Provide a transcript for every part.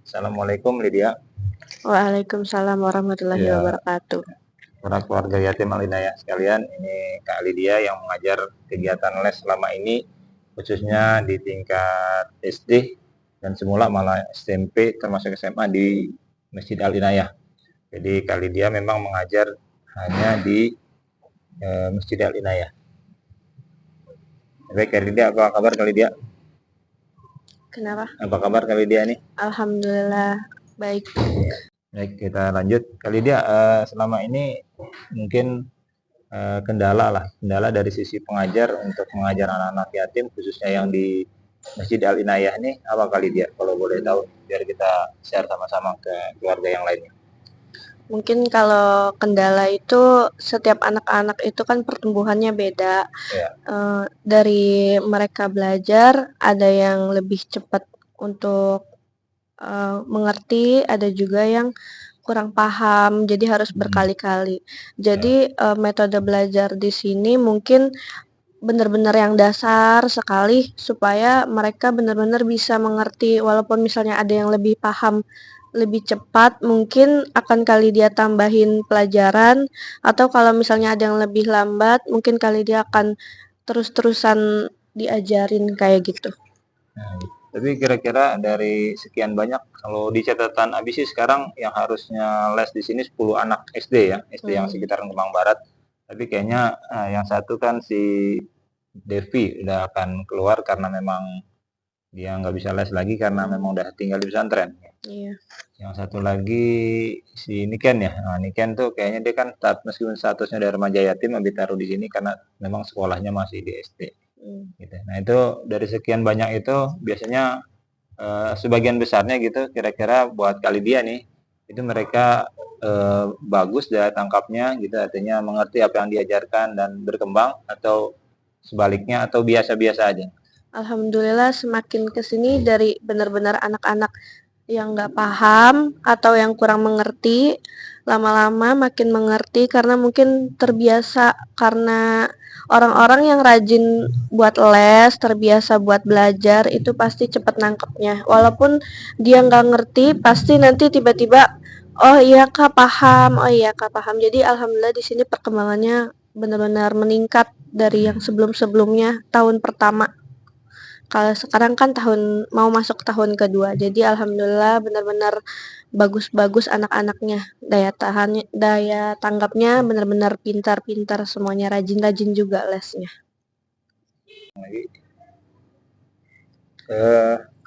Assalamualaikum Lydia. Waalaikumsalam warahmatullahi Ya, wabarakatuh. para keluarga yatim Al-Inayah sekalian, ini Kak Lydia yang mengajar kegiatan les selama ini, khususnya di tingkat SD dan semula malah SMP termasuk SMA di Masjid Al-Inayah. Jadi Kak Lydia memang mengajar hanya di Masjid Al-Inayah. Baik Kak Lydia, apa kabar Kak Lydia? Kenapa? Apa kabar Kak Lydia nih? Alhamdulillah baik. Baik, kita lanjut. Kak Lydia, selama ini mungkin kendala dari sisi pengajar untuk mengajar anak-anak yatim khususnya yang di Masjid Al-Inayah ini apa kali dia, kalau boleh tahu, biar kita share sama-sama ke keluarga yang lainnya. Mungkin kalau kendala itu setiap anak-anak itu kan pertumbuhannya beda. Ya. Dari mereka belajar ada yang lebih cepat untuk mengerti, ada juga yang kurang paham, jadi harus berkali-kali. Jadi metode belajar di sini mungkin benar-benar yang dasar sekali supaya mereka benar-benar bisa mengerti, walaupun misalnya ada yang lebih paham lebih cepat, mungkin akan kali dia tambahin pelajaran, atau kalau misalnya ada yang lebih lambat, mungkin kali dia akan terus-terusan diajarin kayak gitu. Nah, tapi kira-kira dari sekian banyak, kalau di catatan Abi sih sekarang yang harusnya les di sini 10 anak SD ya, SD yang sekitaran Kemang Barat. Tapi kayaknya yang satu kan si Devi udah akan keluar karena memang dia nggak bisa les lagi karena memang udah tinggal di pesantren. Iya. Yang satu lagi si Niken ya. Nah, Niken tuh kayaknya dia kan meskipun statusnya dari remaja yatim lebih taruh di sini karena memang sekolahnya masih di SD. Gitu. Nah itu dari sekian banyak itu biasanya sebagian besarnya gitu kira-kira buat kali dia nih itu mereka bagus daya tangkapnya gitu, artinya mengerti apa yang diajarkan dan berkembang, atau sebaliknya atau biasa-biasa aja. Alhamdulillah semakin kesini dari benar-benar anak-anak yang nggak paham atau yang kurang mengerti, lama-lama makin mengerti karena mungkin terbiasa, karena orang-orang yang rajin buat les, terbiasa buat belajar itu pasti cepet nangkepnya. Walaupun dia nggak ngerti, pasti nanti tiba-tiba, oh iya kak paham, oh iya kak paham. Jadi alhamdulillah di sini perkembangannya benar-benar meningkat dari yang sebelum-sebelumnya tahun pertama. Kalau sekarang kan mau masuk tahun kedua, jadi alhamdulillah benar-benar bagus-bagus anak-anaknya, daya tanggapnya benar-benar pintar-pintar semuanya, rajin-rajin juga lesnya.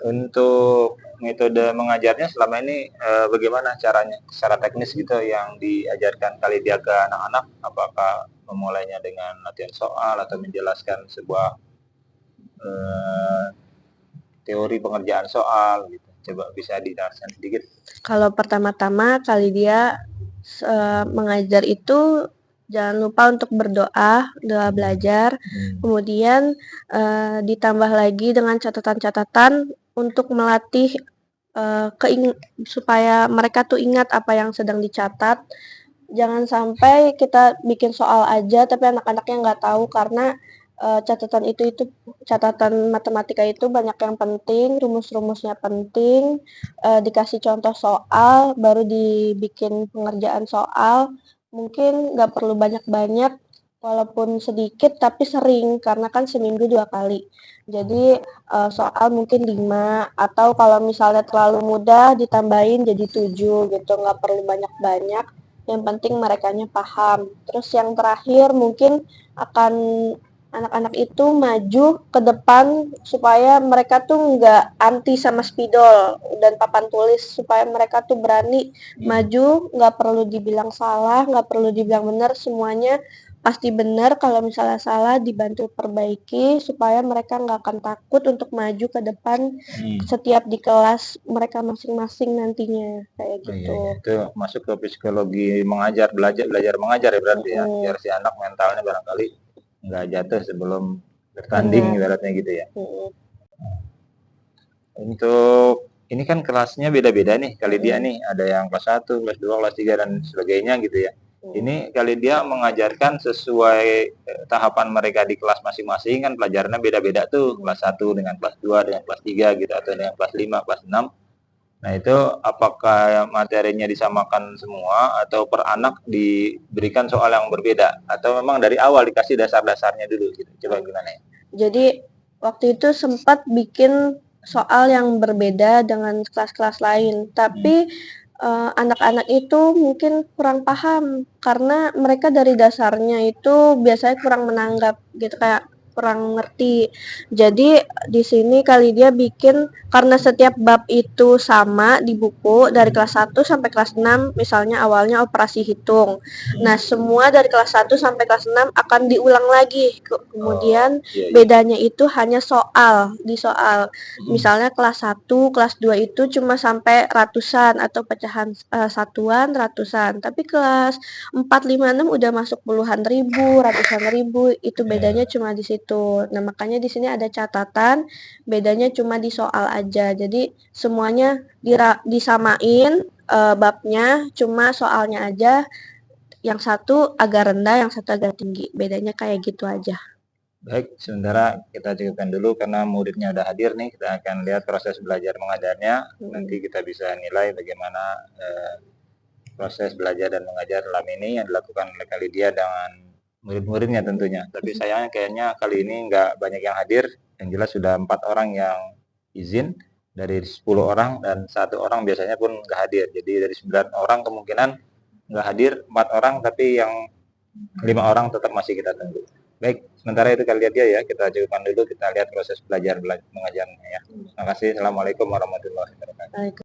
Untuk metode mengajarnya selama ini bagaimana caranya, secara teknis gitu yang diajarkan kali dia ke anak-anak? Apakah memulainya dengan latihan soal atau menjelaskan sebuah teori pengerjaan soal gitu? Coba bisa dijelaskan sedikit. Kalau pertama-tama kali dia mengajar itu jangan lupa untuk berdoa, doa belajar, kemudian ditambah lagi dengan catatan-catatan untuk melatih supaya mereka tuh ingat apa yang sedang dicatat. Jangan sampai kita bikin soal aja tapi anak-anaknya nggak tahu, karena catatan matematika itu banyak yang penting, rumus-rumusnya penting, dikasih contoh soal, baru dibikin pengerjaan soal. Mungkin nggak perlu banyak-banyak, walaupun sedikit tapi sering, karena kan seminggu 2 kali. Jadi soal mungkin 5, atau kalau misalnya terlalu mudah ditambahin jadi 7 gitu, nggak perlu banyak-banyak. Yang penting merekanya paham. Terus yang terakhir mungkin akan anak-anak itu maju ke depan supaya mereka tuh nggak anti sama spidol dan papan tulis, supaya mereka tuh berani maju, nggak perlu dibilang salah, nggak perlu dibilang benar, semuanya pasti benar. Kalau misalnya salah dibantu perbaiki supaya mereka nggak akan takut untuk maju ke depan setiap di kelas mereka masing-masing nantinya kayak gitu. Itu masuk ke psikologi mengajar, belajar mengajar ya berarti ya, biar si anak mentalnya barangkali nggak jatuh sebelum bertanding ibaratnya gitu ya. Untuk ini kan kelasnya beda-beda nih kali dia nih, ada yang kelas 1, kelas 2, kelas 3 dan sebagainya gitu ya. Ini kali dia mengajarkan sesuai tahapan mereka di kelas masing-masing, kan pelajarannya beda-beda tuh, kelas 1 dengan kelas 2 dengan kelas 3 gitu, atau dengan kelas 5, kelas 6. Nah, itu apakah materinya disamakan semua atau per anak diberikan soal yang berbeda? Atau memang dari awal dikasih dasar-dasarnya dulu gitu? Coba gimana ya? Jadi waktu itu sempat bikin soal yang berbeda dengan kelas-kelas lain, tapi anak-anak itu mungkin kurang paham karena mereka dari dasarnya itu biasanya kurang menanggap gitu, kayak kurang ngerti. Jadi di sini kali dia bikin karena setiap bab itu sama di buku dari kelas 1 sampai kelas 6, misalnya awalnya operasi hitung. Nah, semua dari kelas 1 sampai kelas 6 akan diulang lagi. Kemudian bedanya itu hanya soal, di soal. Misalnya kelas 1, kelas 2 itu cuma sampai ratusan atau pecahan satuan ratusan. Tapi kelas 4, 5, 6 udah masuk puluhan ribu, ratusan ribu. Itu bedanya cuma di situ. Nah, makanya di sini ada catatan, bedanya cuma di soal aja. Jadi semuanya disamain babnya, cuma soalnya aja yang satu agak rendah, yang satu agak tinggi. Bedanya kayak gitu aja. Baik, sementara kita cukupkan dulu karena muridnya udah hadir nih. Kita akan lihat proses belajar mengajarnya. Nanti kita bisa nilai bagaimana proses belajar dan mengajar dalam ini yang dilakukan oleh Kak Lydia dengan murid-muridnya tentunya. Tapi sayangnya kayaknya kali ini nggak banyak yang hadir. Yang jelas sudah 4 orang yang izin dari 10 orang dan 1 orang biasanya pun nggak hadir. Jadi dari 9 orang kemungkinan nggak hadir, 4 orang tapi yang 5 orang tetap masih kita tunggu. Baik, sementara itu Kak Lydia ya, kita cukupkan dulu, kita lihat proses belajar mengajarnya ya. Terima kasih. Assalamualaikum warahmatullahi wabarakatuh.